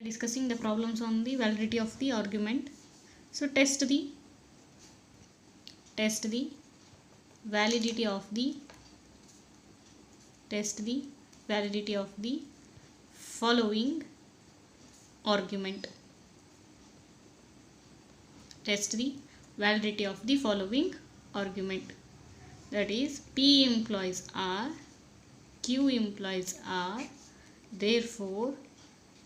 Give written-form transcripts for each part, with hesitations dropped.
Discussing the problems on the validity of the argument. So test the validity of the following argument. Test the validity of the following argument, that is P implies R, Q implies R, therefore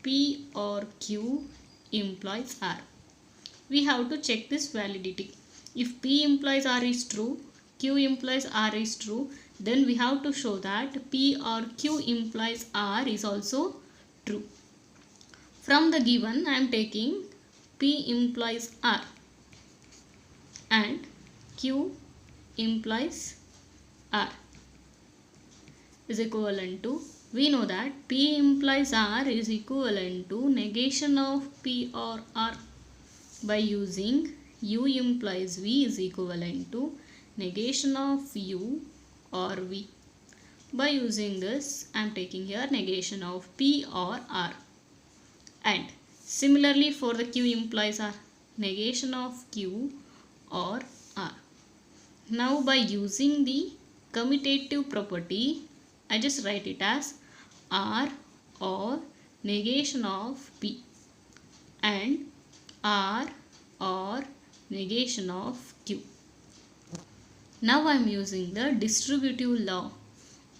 P or Q implies R. We have to check this validity. If P implies R is true, Q implies R is true, then we have to show that P or Q implies R is also true. From the given, I am taking P implies R and Q implies R is equivalent to, we know that P implies R is equivalent to negation of P or R by using U implies V is equivalent to negation of U or V. By using this, I am taking here negation of P or R. And similarly for the Q implies R, negation of Q or R. Now by using the commutative property, I just write it as R or negation of P and R or negation of Q. Now I am using the distributive law,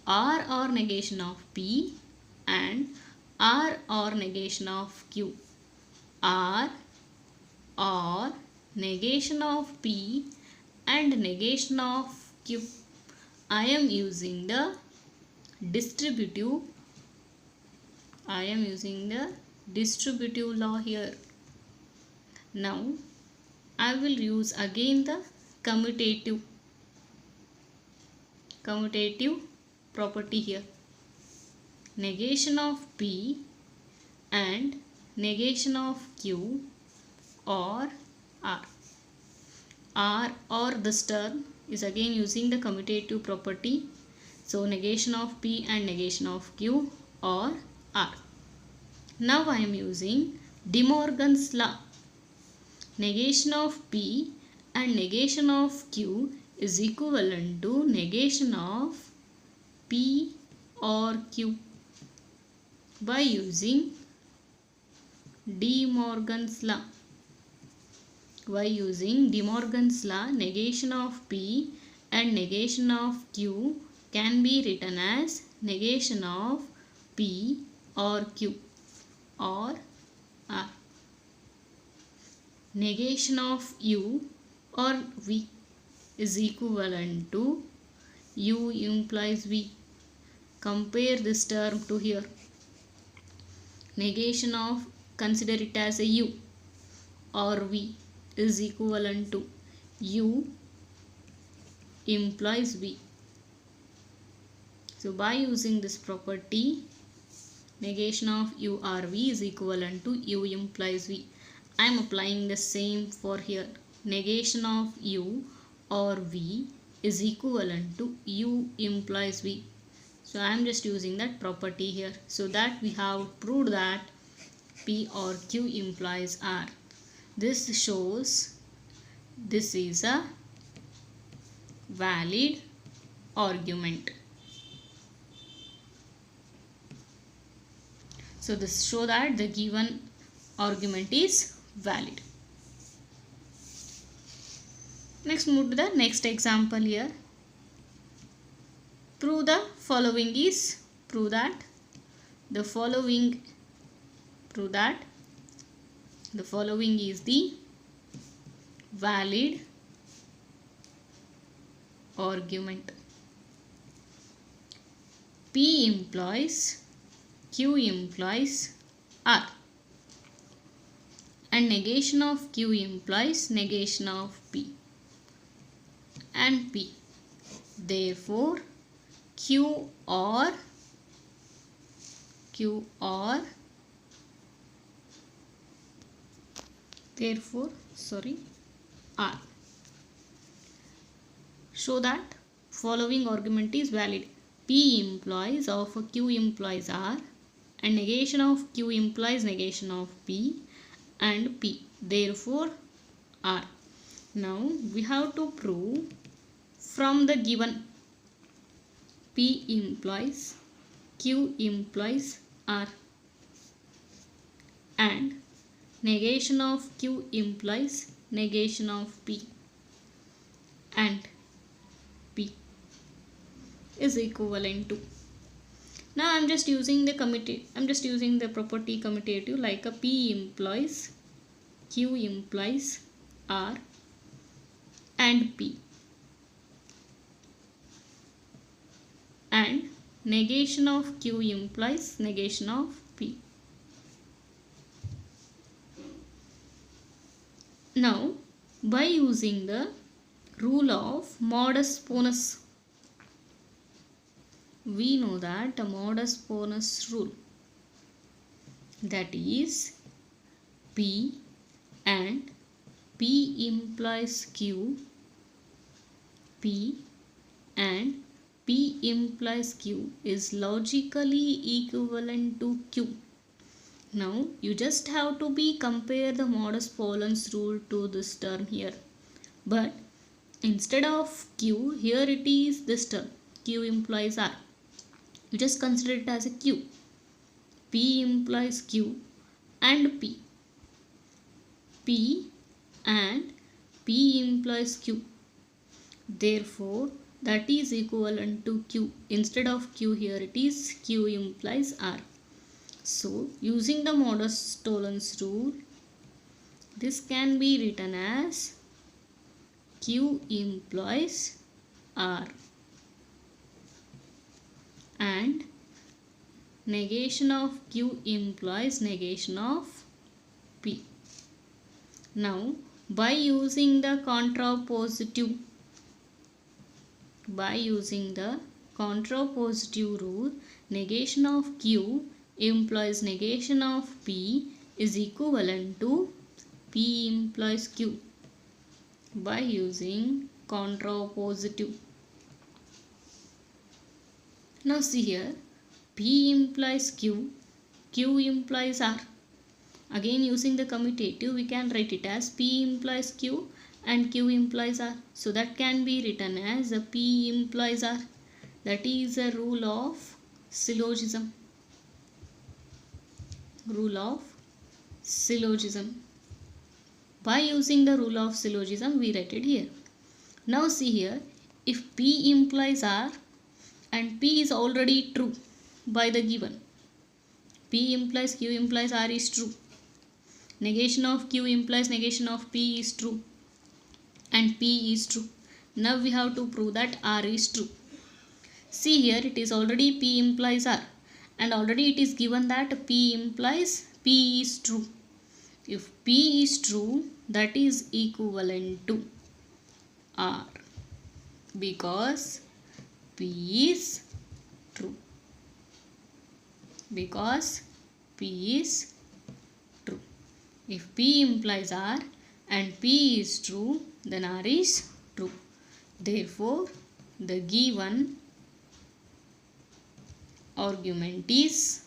R or negation of P and R or negation of Q. R or negation of P and negation of Q. I am using the distributive law here. Now I will use again the commutative property here. Negation of P and negation of Q or R. R or this term is again using the commutative property. So negation of P and negation of Q or R. Now I am using De Morgan's law. Negation of P and negation of Q is equivalent to negation of P or Q by using De Morgan's law. By using De Morgan's law, negation of P and negation of Q can be written as negation of P or Q or R. Negation of U or V is equivalent to U implies V. Compare this term to here. Negation of, consider it as a U or V is equivalent to U implies V. So by using this property, negation of U or V is equivalent to U implies V. I am applying the same for here. Negation of U or V is equivalent to U implies V. So I am just using that property here. So that we have proved that P or Q implies R. This shows this is a valid argument. So this shows that the given argument is valid. Next, move to the next example here. Prove the following is, prove that the following is the valid argument. P implies Q implies R and negation of Q implies negation of P and P. Therefore Q or R. Show that following argument is valid. P implies of Q implies R and negation of Q implies negation of P and P. Therefore, R. Now we have to prove from the given P implies Q implies R and negation of Q implies negation of P and P is equivalent to. Now I'm just using the property commutative, like a P implies Q implies R and P, and negation of Q implies negation of P. Now by using the rule of modus ponens, we know that a modus ponens rule, that is P and P implies Q, P and P implies Q is logically equivalent to Q. Now you just have to compare the modus ponens rule to this term here, but instead of Q, here it is this term Q implies R. You just consider it as a Q. P implies Q and P. P and P implies Q. Therefore, that is equivalent to Q. Instead of Q, here it is Q implies R. So, using the modus ponens rule, this can be written as Q implies R and negation of Q implies negation of P. Now by using the contrapositive rule, negation of Q implies negation of P is equivalent to P implies Q by using contrapositive. Now see here, P implies Q, Q implies R. Again using the commutative, we can write it as P implies Q and Q implies R. So that can be written as a P implies R. That is a rule of syllogism. Rule of syllogism. By using the rule of syllogism, we write it here. Now see here, if P implies R and P is already true by the given, P implies Q implies R is true, negation of Q implies negation of P is true, and P is true. Now we have to prove that R is true. See here, it is already P implies R and already it is given that P implies P is true. If P is true, that is equivalent to R because P is true. Because P is true. If P implies R and P is true, then R is true. Therefore, the given argument is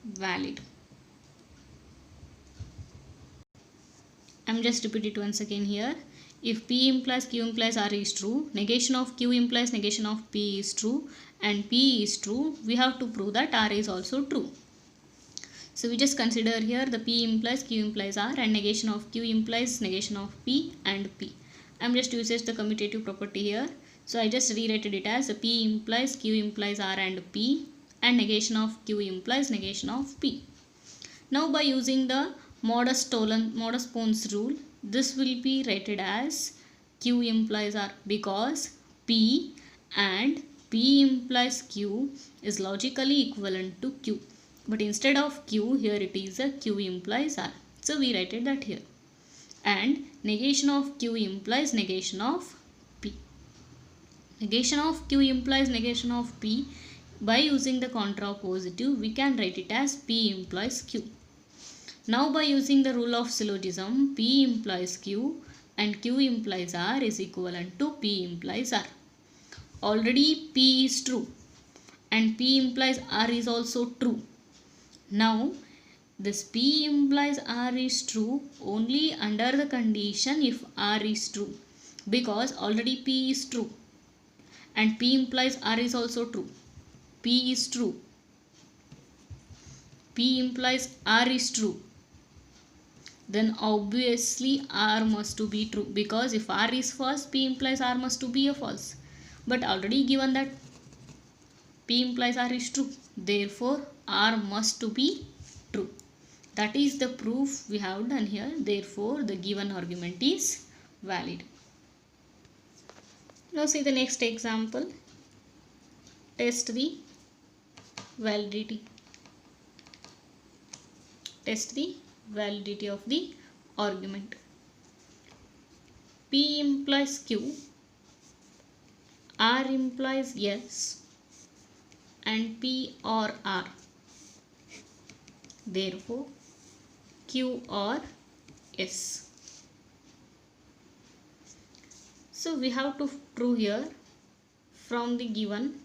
valid. I am just repeat it once again here. If P implies Q implies R is true, negation of Q implies negation of P is true, and P is true, we have to prove that R is also true. So we just consider here the P implies Q implies R and negation of Q implies negation of P and P. I am just uses the commutative property here. So I just rewrite it as a P implies Q implies R and P and negation of Q implies negation of P. Now by using the modus ponens rule, this will be rated as Q implies R because P and P implies Q is logically equivalent to Q. But instead of Q, here it is a Q implies R. So we write that here. And negation of Q implies negation of P. Negation of Q implies negation of P. By using the contrapositive, we can write it as P implies Q. Now by using the rule of syllogism, P implies Q and Q implies R is equivalent to P implies R. Already P is true and P implies R is also true. Now this P implies R is true only under the condition if R is true, because already P is true and P implies R is also true. P is true. P implies R is true. Then obviously R must to be true, because if R is false, P implies R must to be a false. But already given that P implies R is true, therefore R must to be true. That is the proof we have done here. Therefore the given argument is valid. Now see the next example. Test the validity. Test the validity of the argument. P implies Q, R implies yes, and P or R. Therefore Q or S. So we have to prove here from the given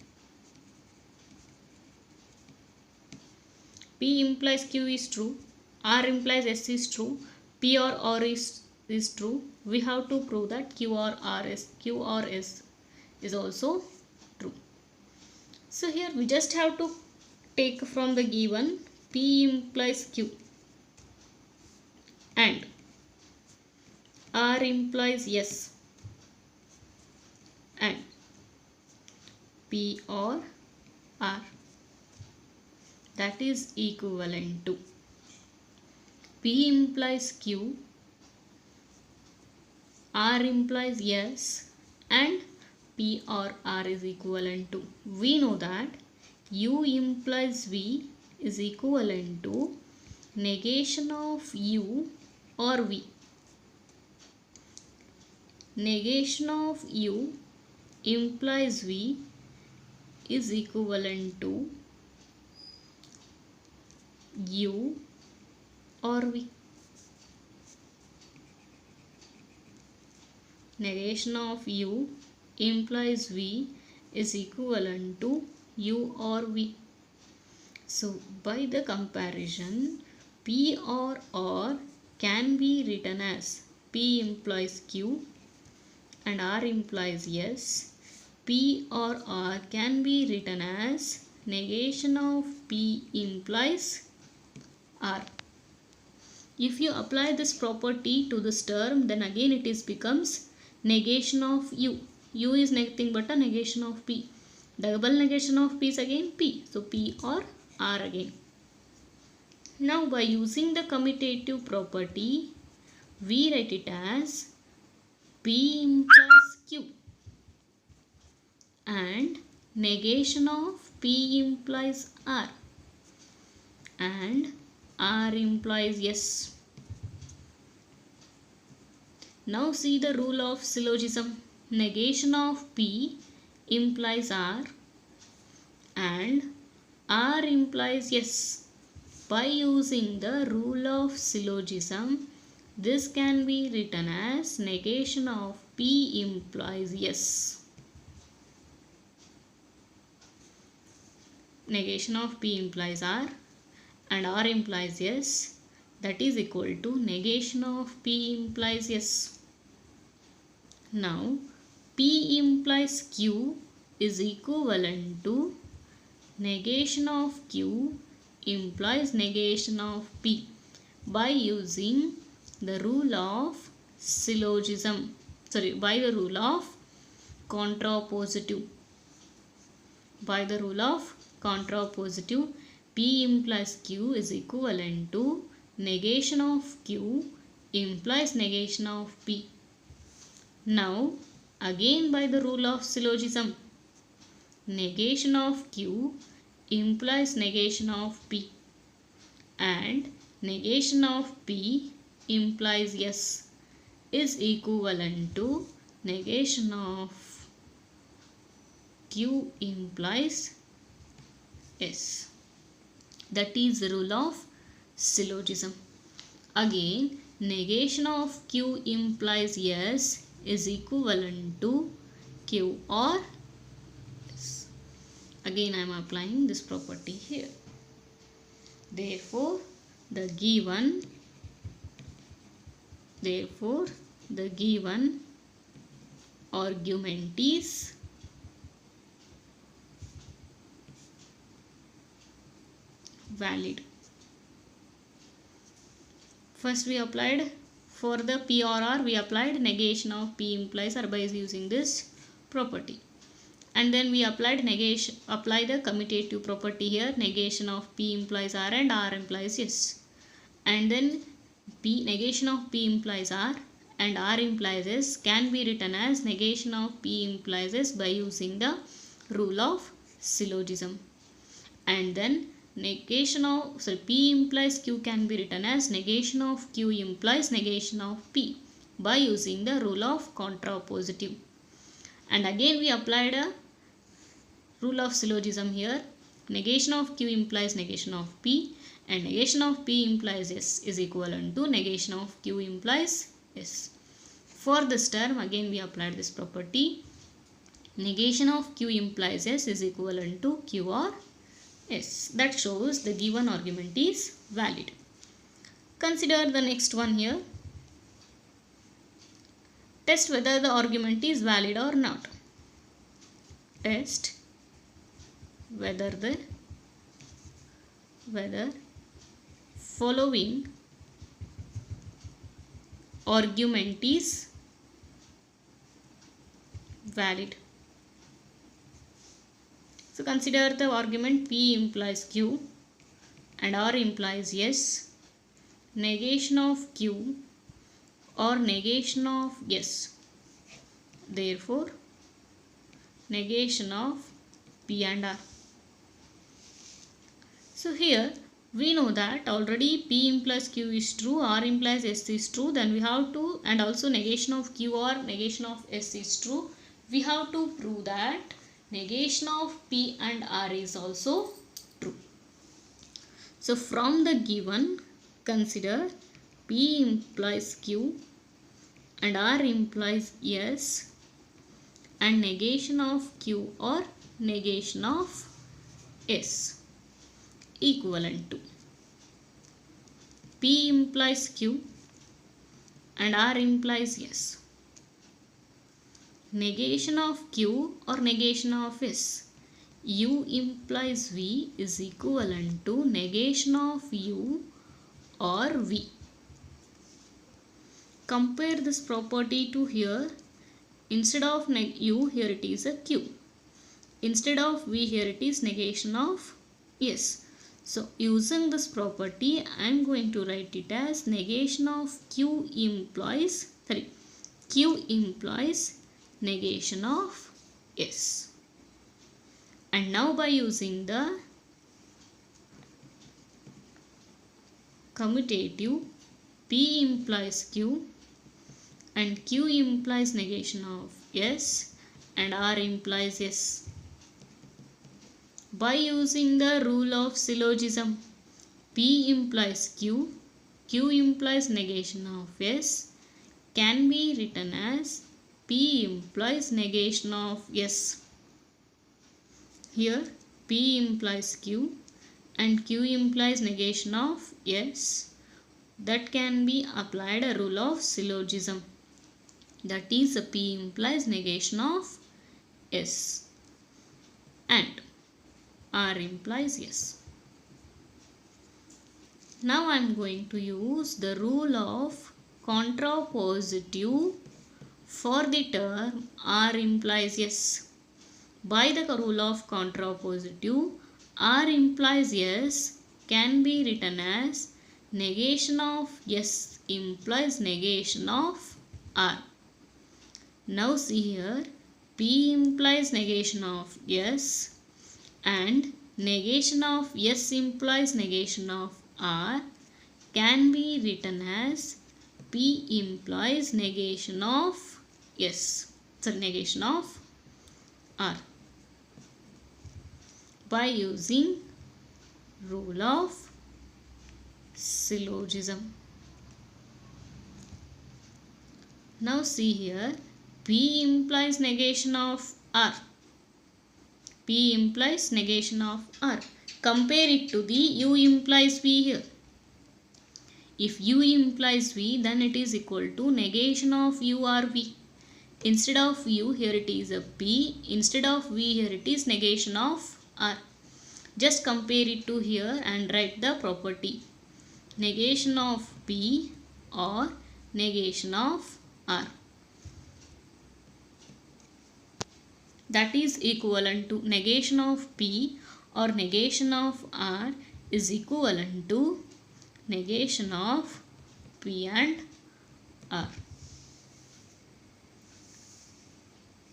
P implies Q is true, R implies S is true, P or R is true. We have to prove that Q or S is also true. So here we just have to take from the given P implies Q and R implies yes and P or R, that is equivalent to P implies Q, R implies yes, and P or R is equivalent to. We know that U implies V is equivalent to negation of U or V. Negation of U implies V is equivalent to U or V. Negation of U implies V is equivalent to U or V. So by the comparison, P or R can be written as P implies Q and R implies yes. P or R can be written as negation of P implies R. If you apply this property to this term, then again it becomes negation of U. U is nothing but a negation of P. Double negation of P is again P. So P or R again. Now by using the commutative property, we write it as P implies Q and negation of P implies R and R implies yes. Now see the rule of syllogism. Negation of P implies R and R implies yes. By using the rule of syllogism, this can be written as negation of P implies yes. Negation of P implies R and R implies yes, that is equal to negation of P implies yes. Now P implies Q is equivalent to negation of Q implies negation of P by using the rule of syllogism, by the rule of contrapositive. By the rule of contrapositive, P implies Q is equivalent to negation of Q implies negation of P. Now again by the rule of syllogism, negation of Q implies negation of P and negation of P implies yes is equivalent to negation of Q implies S. That is the rule of syllogism. Again, negation of Q implies yes is equivalent to Q or S. Again I am applying this property here. Therefore the given argument is valid. First we applied, for the P or R we applied negation of P implies R by using this property. And then we applied apply the commutative property here, negation of P implies R and R implies yes. And then negation of P implies R and R implies S can be written as negation of P implies S by using the rule of syllogism. And then negation of P implies Q can be written as negation of Q implies negation of P by using the rule of contrapositive. And again we applied a rule of syllogism here. Negation of Q implies negation of P and negation of P implies S is equivalent to negation of Q implies S. For this term again we applied this property. Negation of Q implies S is equivalent to Q or S. That shows the given argument is valid. Consider the next one here. Test whether the argument is valid or not. Test whether following argument is valid. So consider the argument P implies Q and R implies yes, negation of Q or negation of yes. Therefore negation of P and R. So here we know that already P implies Q is true, R implies S is true, then we have to, and also negation of Q or negation of S is true. We have to prove that negation of P and R is also true. So from the given, consider P implies Q and R implies yes and negation of Q or negation of S equivalent to P implies Q and R implies yes. Negation of Q or negation of S. U implies V is equivalent to negation of U or V. Compare this property to here. Instead of U, here it is a Q. Instead of V, here it is negation of S. So using this property, I am going to write it as negation of Q implies negation of S. And now by using the commutative P implies Q and Q implies negation of S and R implies S. By using the rule of syllogism, P implies Q, Q implies negation of S can be written as P implies negation of S. Here P implies Q and Q implies negation of S. That can be applied a rule of syllogism. That is P implies negation of S and R implies yes. Now I am going to use the rule of contrapositive for the term R implies yes. By the rule of contrapositive, R implies yes can be written as negation of S implies negation of R. Now see here, P implies negation of S and negation of S implies negation of R can be written as P implies negation of S, negation of R by using rule of syllogism. Now see here, P implies negation of R. P implies negation of R. Compare it to the U implies V here. If U implies V, then it is equal to negation of U or V. Instead of U, here it is a P. Instead of V, here it is negation of R. Just compare it to here and write the property. Negation of P or negation of R. That is equivalent to negation of P or negation of R is equivalent to negation of P and R.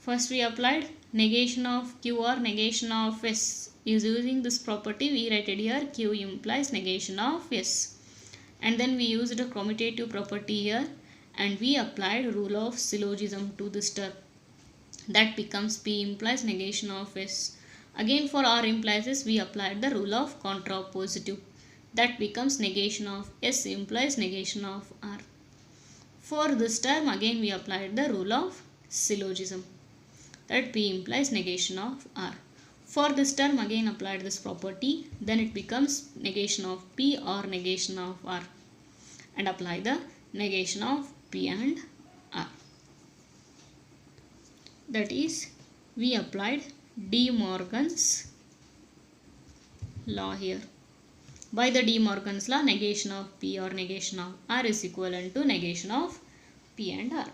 First we applied negation of Q or negation of S. Using this property we write here Q implies negation of S. And then we used a commutative property here and we applied rule of syllogism to this term. That becomes P implies negation of S. Again for R implies S we applied the rule of contrapositive. That becomes negation of S implies negation of R. For this term again we applied the rule of syllogism. That P implies negation of R. For this term again applied this property. Then it becomes negation of P or negation of R. And apply the negation of P and R. That is, we applied De Morgan's law here. By the De Morgan's law, negation of P or negation of R is equivalent to negation of P and R.